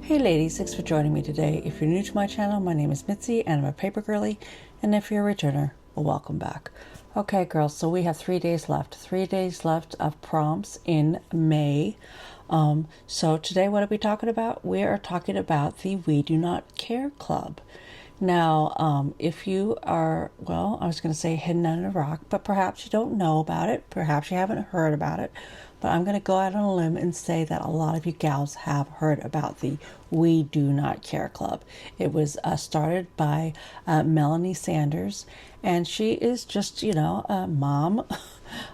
Hey ladies, thanks for joining me today. If you're new to my channel, my name is Mitzi and I'm a paper girly. And if you're a returner, well, welcome back. Okay, girls, so we have 3 days left. 3 days left of prompts in May. So today, what are we talking about? We are talking about the We Do Not Care Club. Now, if you are, well, I was going to say hidden under a rock, but perhaps you don't know about it. Perhaps you haven't heard about it. But I'm going to go out on a limb and say that a lot of you gals have heard about the We Do Not Care Club. It was started by Melanie Sanders, and she is just, a mom,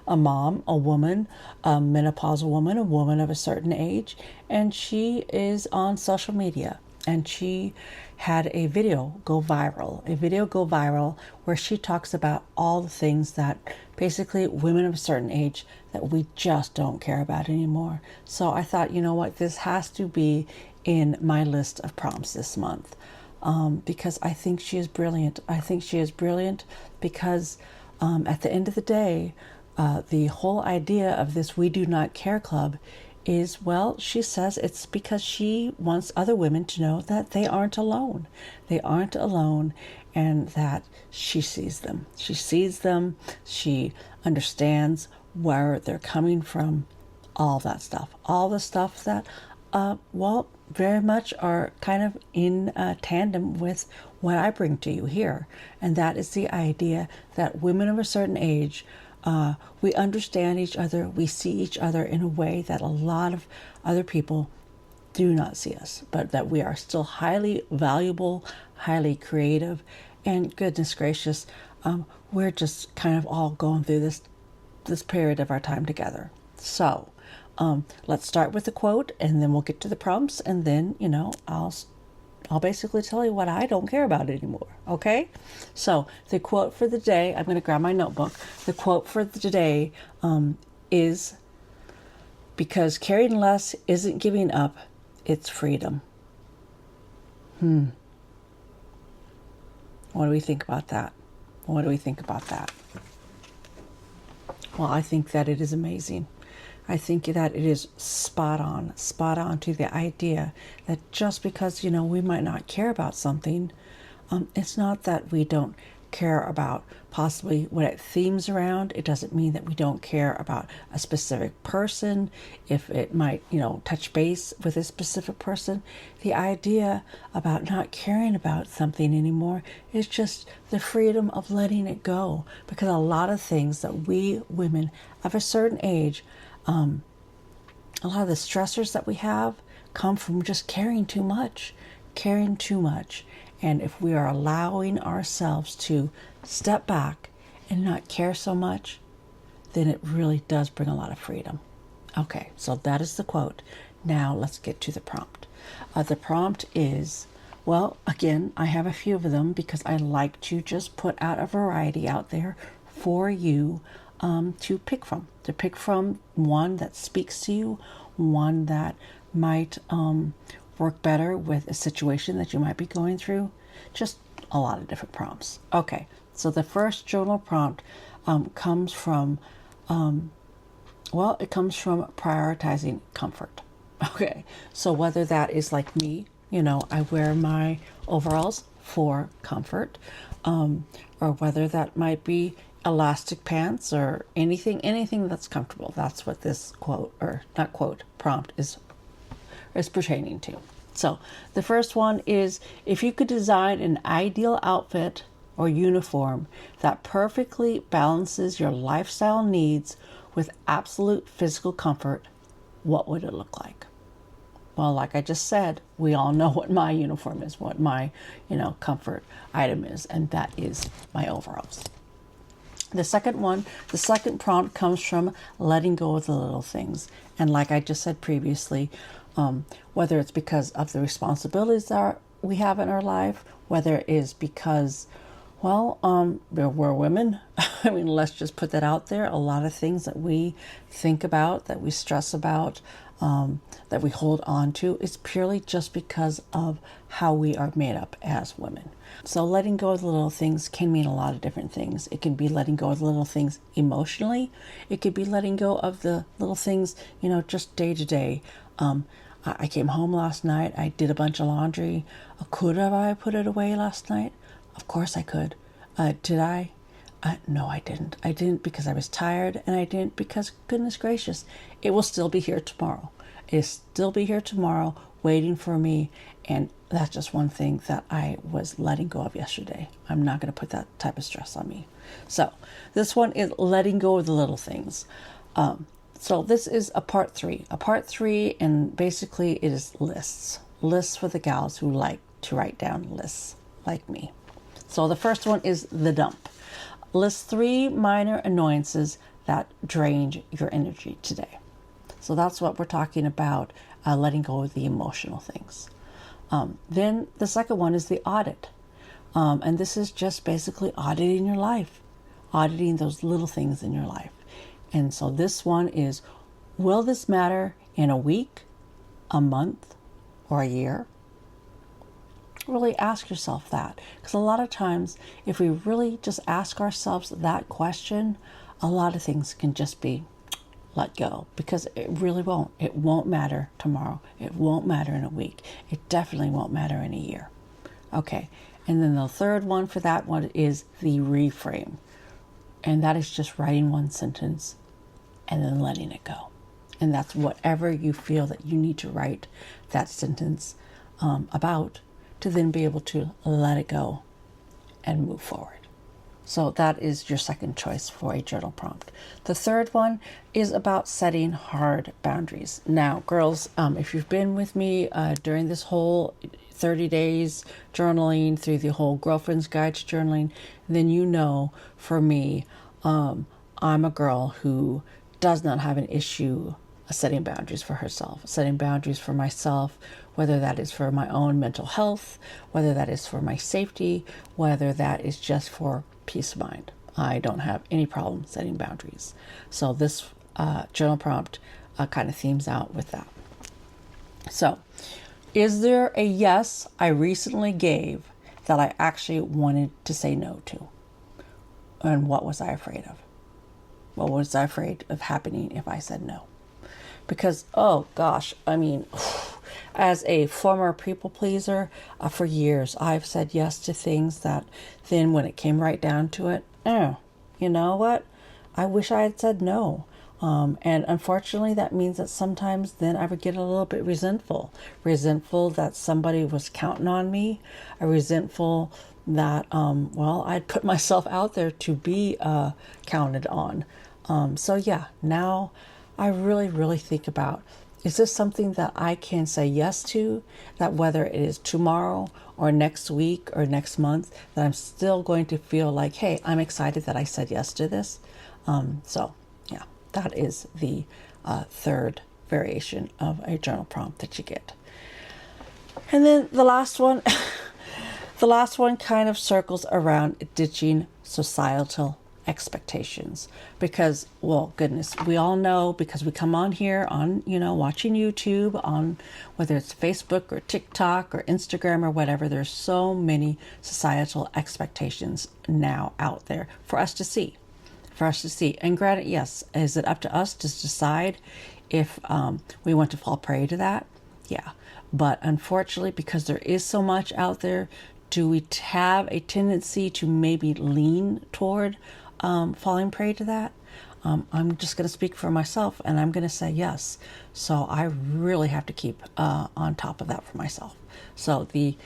a woman, a menopausal woman, a woman of a certain age, and she is on social media. And she had a video go viral where she talks about all the things that basically women of a certain age that we just don't care about anymore. So I thought, you know what, this has to be in my list of prompts this month, because I think she is brilliant. I think she is brilliant because at the end of the day, the whole idea of this We Do Not Care Club is, well, she says it's because she wants other women to know that they aren't alone. They aren't alone, and that she sees them. She sees them. She understands where they're coming from, all that stuff. All the stuff that, very much are kind of in tandem with what I bring to you here. And that is the idea that women of a certain age, we understand each other, we see each other in a way that a lot of other people do not see us, but that we are still highly valuable, highly creative, and goodness gracious, we're just kind of all going through this period of our time together. So let's start with the quote, and then we'll get to the prompts, and then, I'll basically tell you what I don't care about anymore, okay? So the quote for the day, I'm going to grab my notebook. The quote for the day is, because caring less isn't giving up, it's freedom. What do we think about that? What do we think about that? Well, I think that it is amazing. I think that it is spot on to the idea that just because, we might not care about something, it's not that we don't care about possibly what it themes around. It doesn't mean that we don't care about a specific person, if it might, touch base with a specific person. The idea about not caring about something anymore is just the freedom of letting it go. Because a lot of things that we women of a certain age, a lot of the stressors that we have come from just caring too much. And if we are allowing ourselves to step back and not care so much, then it really does bring a lot of freedom. Okay, so that is the quote. Now let's get to the prompt. The prompt is, well, again, I have a few of them because I like to just put out a variety out there for you to pick from. To pick from one that speaks to you, one that might work better with a situation that you might be going through. Just a lot of different prompts. Okay, so the first journal prompt comes from, it comes from prioritizing comfort. Okay, so whether that is like me, I wear my overalls for comfort, or whether that might be elastic pants or anything that's comfortable. That's what this prompt is pertaining to. So the first one is, if you could design an ideal outfit or uniform that perfectly balances your lifestyle needs with absolute physical comfort, what would it look like? Well, like I just said, we all know what my uniform is, what my, comfort item is, and that is my overalls. The second prompt comes from letting go of the little things. And like I just said previously, whether it's because of the responsibilities that we have in our life, whether it is because, we're women. I mean, let's just put that out there. A lot of things that we think about, that we stress about, that we hold on to, is purely just because of how we are made up as women. So letting go of the little things can mean a lot of different things. It can be letting go of the little things emotionally. It could be letting go of the little things, just day to day. I came home last night. I did a bunch of laundry. Could have I put it away last night? Of course I could. Did I? No, I didn't. I didn't because I was tired, and I didn't because, goodness gracious, it will still be here tomorrow. It'll still be here tomorrow waiting for me, and that's just one thing that I was letting go of yesterday. I'm not going to put that type of stress on me. So this one is letting go of the little things. So this is a part 3. A part 3, and basically it is lists. Lists for the gals who like to write down lists like me. So the first one is the dump. List 3 minor annoyances that drain your energy today. So that's what we're talking about, letting go of the emotional things. Then the second one is the audit. And this is just basically auditing your life, auditing those little things in your life. And so this one is, will this matter in a week, a month, or a year? Really ask yourself that. Because a lot of times, if we really just ask ourselves that question, a lot of things can just be let go, because it really won't. It won't matter tomorrow. It won't matter in a week. It definitely won't matter in a year. Okay. And then the third one for that one is the reframe. And that is just writing one sentence and then letting it go. And that's whatever you feel that you need to write that sentence about, to then be able to let it go and move forward. So that is your second choice for a journal prompt. The third one is about setting hard boundaries. Now, girls, if you've been with me during this whole 30 days journaling, through the whole Girlfriend's Guide to Journaling, then you know, for me, I'm a girl who does not have an issue setting boundaries for herself, setting boundaries for myself, whether that is for my own mental health, whether that is for my safety, whether that is just for peace of mind. I don't have any problem setting boundaries. So this journal prompt kind of themes out with that. So, is there a yes I recently gave that I actually wanted to say no to? And what was I afraid of? What was I afraid of happening if I said no? Because, oh gosh, I mean, as a former people pleaser, for years, I've said yes to things that then when it came right down to it, you know what? I wish I had said no. And unfortunately, that means that sometimes then I would get a little bit resentful that somebody was counting on me, resentful that, I'd put myself out there to be counted on. So yeah, now I really, really think about, is this something that I can say yes to, that whether it is tomorrow or next week or next month, that I'm still going to feel like, hey, I'm excited that I said yes to this. So yeah, that is the third variation of a journal prompt that you get. And then the last one, the last one kind of circles around ditching societal expectations, because, well, goodness, we all know, because we come on here on, watching YouTube, on whether it's Facebook or TikTok or Instagram or whatever, there's so many societal expectations now out there for us to see. And granted, yes, is it up to us to decide if we want to fall prey to that? Yeah. But unfortunately, because there is so much out there, do we have a tendency to maybe lean toward falling prey to that? I'm just going to speak for myself, and I'm going to say yes. So I really have to keep on top of that for myself. So the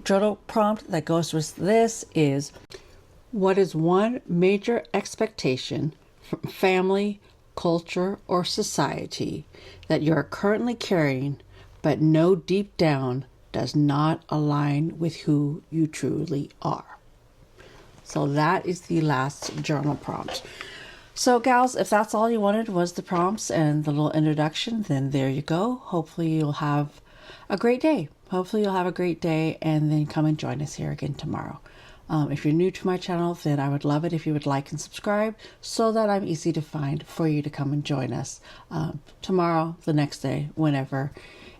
journal prompt that goes with this is, what is one major expectation from family, culture, or society that you are currently carrying, but know deep down does not align with who you truly are? So that is the last journal prompt. So gals, if that's all you wanted was the prompts and the little introduction, then there you go. Hopefully you'll have a great day. And then come and join us here again tomorrow. If you're new to my channel, then I would love it if you would like and subscribe, so that I'm easy to find for you to come and join us tomorrow, the next day, whenever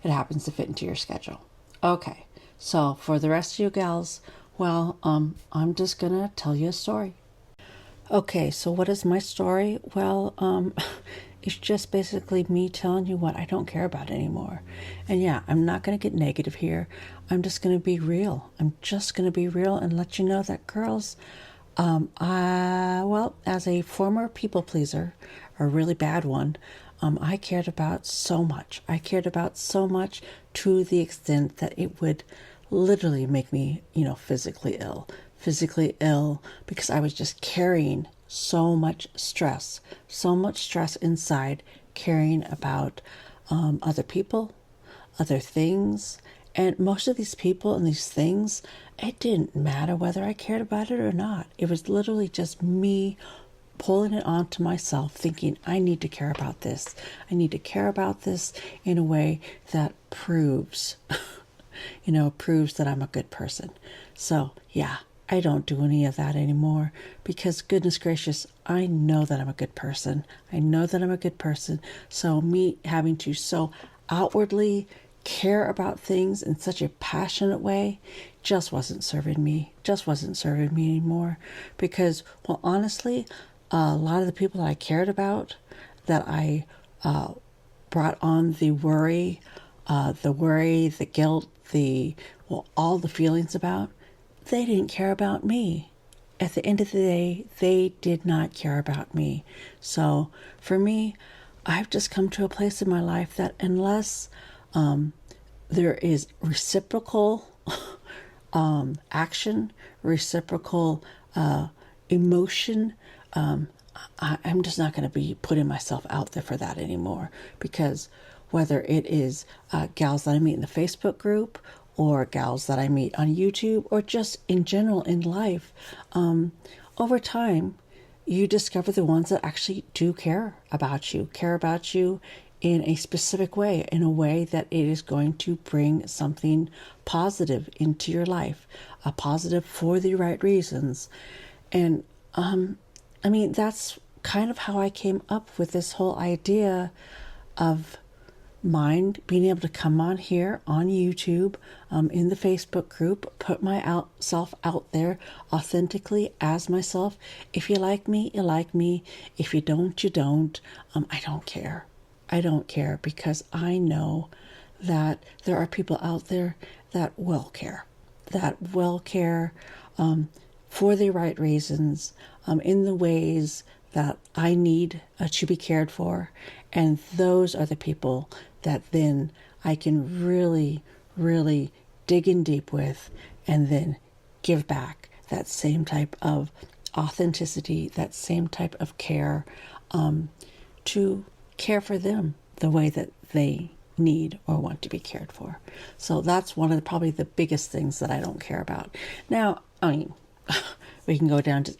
it happens to fit into your schedule. Okay, so for the rest of you gals, well, I'm just gonna tell you a story. Okay, so what is my story? Well, It's just basically me telling you what I don't care about anymore. And yeah, I'm not going to get negative here. I'm just going to be real. I'm just going to be real and let you know that, girls, well, as a former people pleaser, a really bad one, I cared about so much. I cared about so much to the extent that it would literally make me, physically ill. Physically ill because I was just carrying so much stress inside, caring about other people, other things. And most of these people and these things, it didn't matter whether I cared about it or not. It was literally just me pulling it onto myself, thinking, I need to care about this. I need to care about this in a way that proves, proves that I'm a good person. So, yeah, I don't do any of that anymore because, goodness gracious, I know that I'm a good person. I know that I'm a good person. So me having to so outwardly care about things in such a passionate way just wasn't serving me anymore. Because, well, honestly, a lot of the people that I cared about, that I brought on the worry, the guilt, all the feelings about, they didn't care about me. At the end of the day, they did not care about me. So for me, I've just come to a place in my life that unless there is reciprocal action, reciprocal emotion, I'm just not going to be putting myself out there for that anymore. Because whether it is gals that I meet in the Facebook group, or gals that I meet on YouTube, or just in general in life, over time, you discover the ones that actually do care about you in a specific way, in a way that it is going to bring something positive into your life, a positive for the right reasons. And that's kind of how I came up with this whole idea of mind being able to come on here on YouTube, in the Facebook group, put myself out there authentically as myself. If you like me, you like me. If you don't, you don't. I don't care. I don't care because I know that there are people out there that will care, for the right reasons, in the ways that I need to be cared for. And those are the people that then I can really, really dig in deep with and then give back that same type of authenticity, that same type of care, to care for them the way that they need or want to be cared for. So that's one of probably the biggest things that I don't care about. Now, we can go down to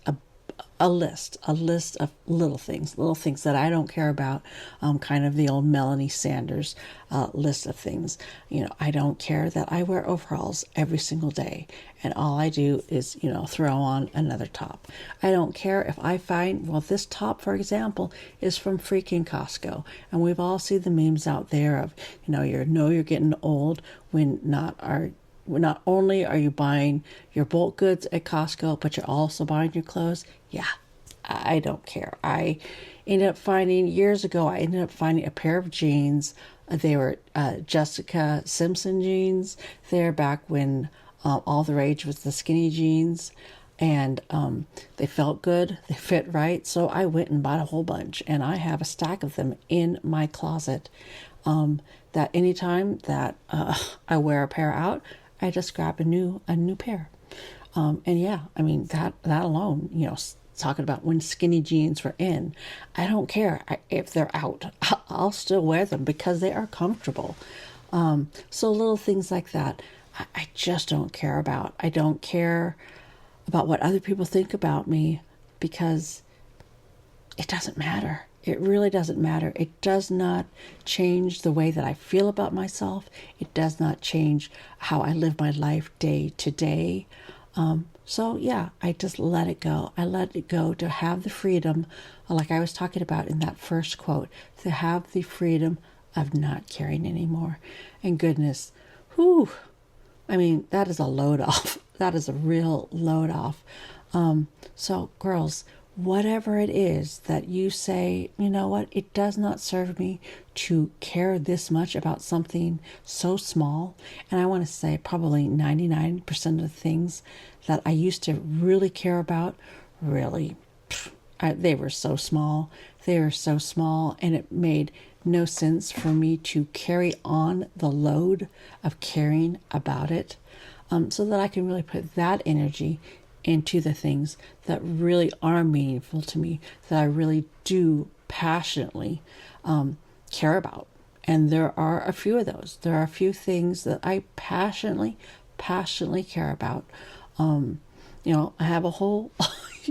a list of little things that I don't care about, kind of the old Melanie Sanders list of things. I don't care that I wear overalls every single day and all I do is, throw on another top. I don't care if I find, this top, for example, is from freaking Costco. And we've all seen the memes out there of, you're getting old when not only are you buying your bulk goods at Costco, but you're also buying your clothes. Yeah, I don't care. Years ago, I ended up finding a pair of jeans. They were Jessica Simpson jeans. They're back when all the rage was the skinny jeans. And they felt good. They fit right. So I went and bought a whole bunch. And I have a stack of them in my closet. That anytime that I wear a pair out, I just grab a new pair. And yeah, that alone, talking about when skinny jeans were in, I don't care if they're out. I'll still wear them because they are comfortable. So little things like that, I just don't care about. I don't care about what other people think about me because it doesn't matter. It really doesn't matter. It does not change the way that I feel about myself. It does not change how I live my life day to day. So yeah, I just let it go. I let it go to have the freedom, like I was talking about in that first quote, to have the freedom of not caring anymore. And goodness, that is a load off. That is a real load off. So girls, whatever it is that you say, you know what, it does not serve me to care this much about something so small. And I want to say probably 99% of the things that I used to really care about, really, they were so small. They were so small, and it made no sense for me to carry on the load of caring about it, so that I can really put that energy into the things that really are meaningful to me, that I really do passionately care about. And there are a few of those. There are a few things that I passionately care about. I have a whole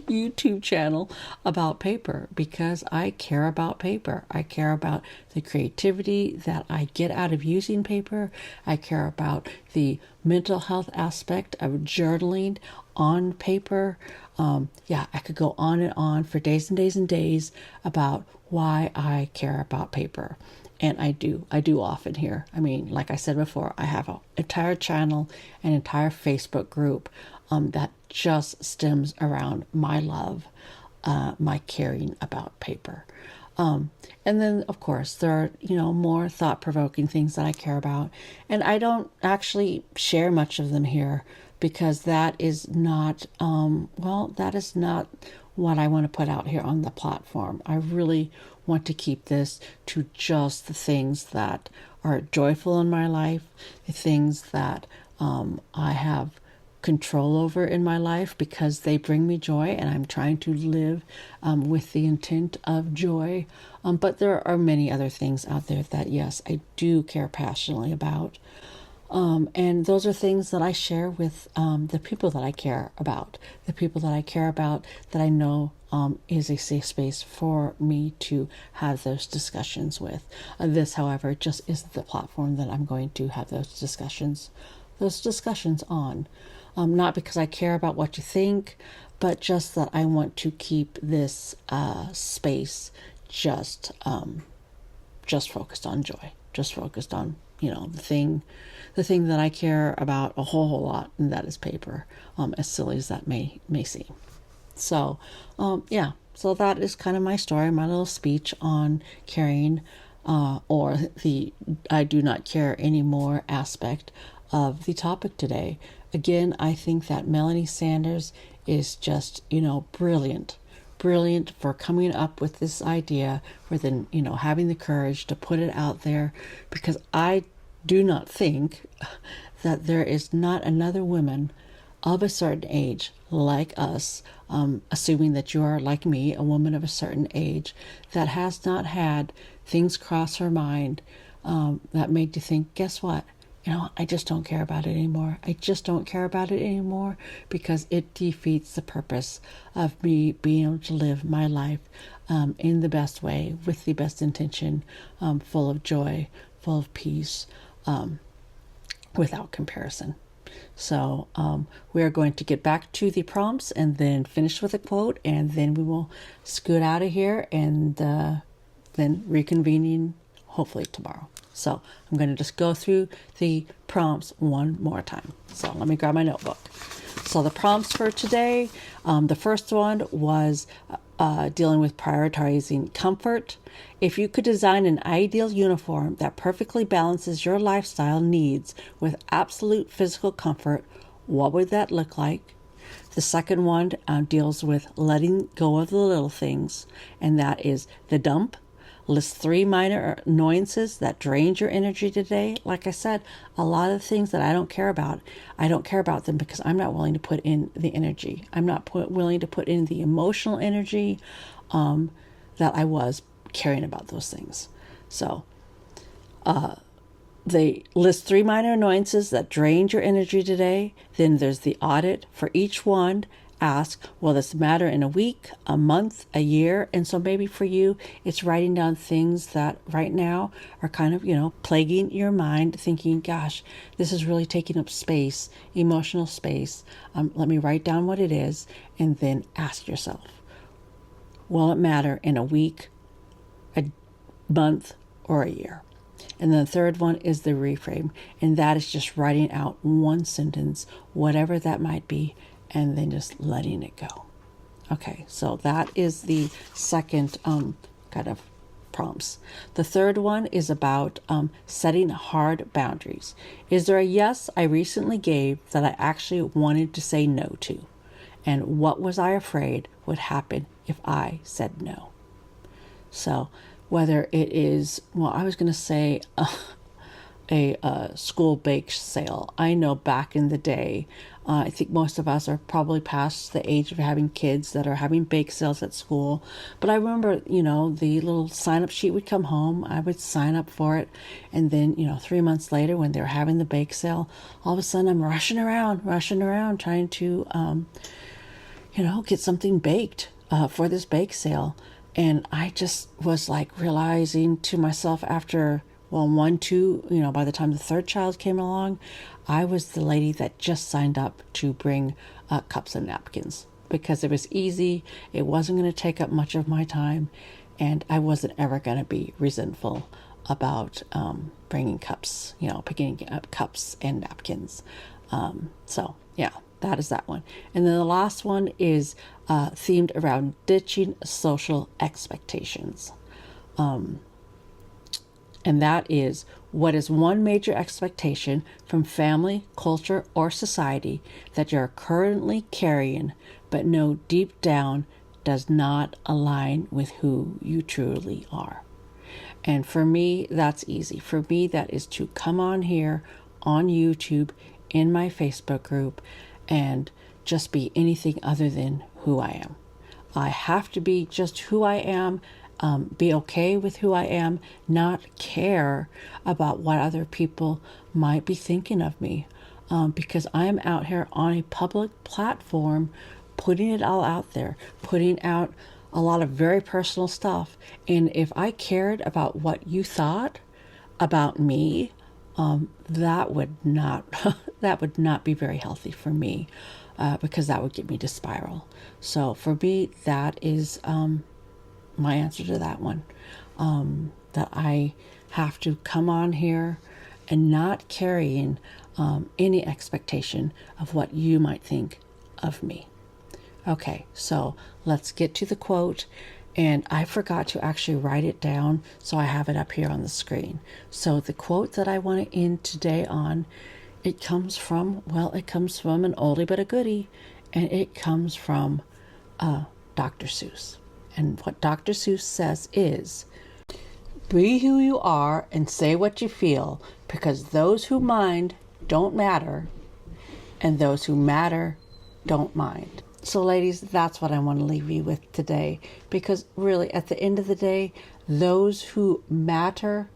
YouTube channel about paper because I care about paper. I care about the creativity that I get out of using paper. I care about the mental health aspect of journaling on paper. I could go on and on for days and days and days about why I care about paper. And I do often here. I mean, like I said before, I have an entire channel, an entire Facebook group that just stems around my love, my caring about paper. And then, of course, there are, more thought-provoking things that I care about. And I don't actually share much of them here because that is not, that is not what I want to put out here on the platform. I really want to keep this to just the things that are joyful in my life, the things that I have control over in my life because they bring me joy, and I'm trying to live with the intent of joy. But there are many other things out there that, yes, I do care passionately about. And those are things that I share with the people that I care about, the people that I care about that I know is a safe space for me to have those discussions with. This, however, just isn't the platform that I'm going to have those discussions on. Not because I care about what you think, but just that I want to keep this space just focused on joy, just focused on, the thing that I care about a whole lot, and that is paper, as silly as that may seem. So, so that is kind of my story, my little speech on caring, or the I do not care anymore aspect of the topic today. Again, I think that Melanie Sanders is just, brilliant for coming up with this idea, for then, having the courage to put it out there, because I do not think that there is not another woman of a certain age like us, assuming that you are like me, a woman of a certain age, that has not had things cross her mind that made you think, guess what? I just don't care about it anymore. I just don't care about it anymore because it defeats the purpose of me being able to live my life in the best way, with the best intention, full of joy, full of peace, without comparison. So we're going to get back to the prompts and then finish with a quote, and then we will scoot out of here and then reconvening hopefully tomorrow. So I'm going to just go through the prompts one more time. So let me grab my notebook. So the prompts for today, the first one was dealing with prioritizing comfort. If you could design an ideal uniform that perfectly balances your lifestyle needs with absolute physical comfort, what would that look like? The second one deals with letting go of the little things, and that is the dump. List 3 minor annoyances that drained your energy today. Like I said, a lot of things that I don't care about them because I'm not willing to put in the energy. I'm not willing to put in the emotional energy that I was caring about those things. So they list 3 minor annoyances that drained your energy today. Then there's the audit. For each one, ask, will this matter in a week, a month, a year? And so maybe for you, it's writing down things that right now are kind of, plaguing your mind, thinking, gosh, this is really taking up space, emotional space. Let me write down what it is, and then ask yourself, will it matter in a week, a month, or a year? And then the third one is the reframe, and that is just writing out one sentence, whatever that might be, and then just letting it go. Okay, so that is the second kind of prompts. The third one is about setting hard boundaries. Is there a yes I recently gave that I actually wanted to say no to? And what was I afraid would happen if I said no? So whether it is, well, I was going to say a school bake sale. I know back in the day, I think most of us are probably past the age of having kids that are having bake sales at school. But I remember, the little sign-up sheet would come home. I would sign up for it. And then, 3 months later when they were having the bake sale, all of a sudden I'm rushing around, trying to, get something baked for this bake sale. And I just was like realizing to myself after, one, two, by the time the third child came along, I was the lady that just signed up to bring cups and napkins because it was easy. It wasn't going to take up much of my time. And I wasn't ever going to be resentful about bringing cups, picking up cups and napkins. So, yeah, that is that one. And then the last one is themed around ditching social expectations. And that is, what is one major expectation from family, culture, or society that you're currently carrying, but know deep down does not align with who you truly are? And for me, that's easy. For me, that is to come on here on YouTube, in my Facebook group, and just be anything other than who I am. I have to be just who I am. Be okay with who I am, not care about what other people might be thinking of me, because I am out here on a public platform, putting it all out there, putting out a lot of very personal stuff. And if I cared about what you thought about me, that would not that would not be very healthy for me, because that would get me to spiral. So for me, that is my answer to that one, that I have to come on here and not carrying any expectation of what you might think of me. Okay, so let's get to the quote. And I forgot to actually write it down, so I have it up here on the screen. So the quote that I want to end today on, it comes from an oldie but a goodie, and it comes from Dr. Seuss. And what Dr. Seuss says is, be who you are and say what you feel, because those who mind don't matter, and those who matter don't mind. So ladies, that's what I want to leave you with today, because really at the end of the day, those who matter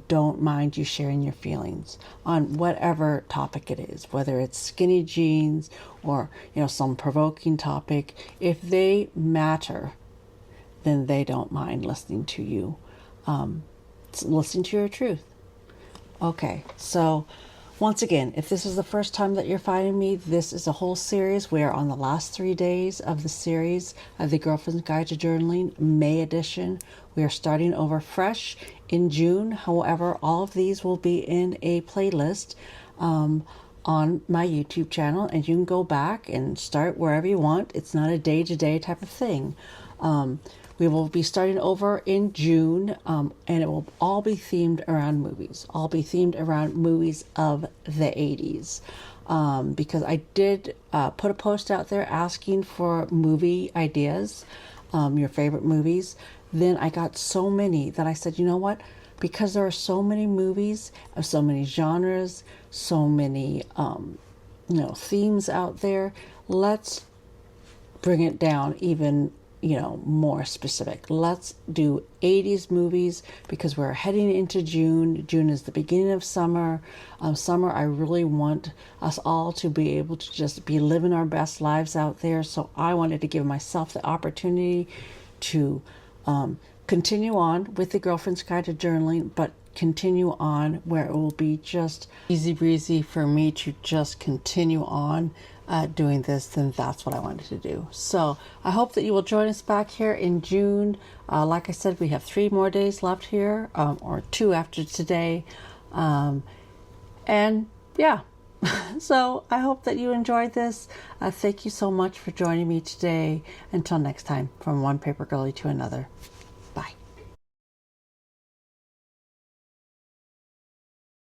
don't mind you sharing your feelings on whatever topic it is, whether it's skinny jeans or, some provoking topic. If they matter, then they don't mind listening to you, listening to your truth. Okay, so once again, if this is the first time that you're finding me, this is a whole series. We are on the last 3 days of the series of the Girlfriend's Guide to Journaling, May edition. We are starting over fresh in June. However, all of these will be in a playlist on my YouTube channel, and you can go back and start wherever you want. It's not a day-to-day type of thing. We will be starting over in June, and it will all be themed around movies. All be themed around movies of the 80s. Because I did put a post out there asking for movie ideas, your favorite movies. Then I got so many that I said, you know what? Because there are so many movies of so many genres, so many themes out there, let's bring it down even more specific. Let's do 80s movies, because we're heading into June. June is the beginning of summer. Summer, I really want us all to be able to just be living our best lives out there. So I wanted to give myself the opportunity to continue on with the Girlfriend's Guide to Journaling, but continue on where it will be just easy breezy for me to just continue on doing this. Then that's what I wanted to do. So I hope that you will join us back here in June. Like I said, we have 3 more days left here, or 2 after today. And yeah, So I hope that you enjoyed this. Thank you so much for joining me today. Until next time, from one paper girlie to another.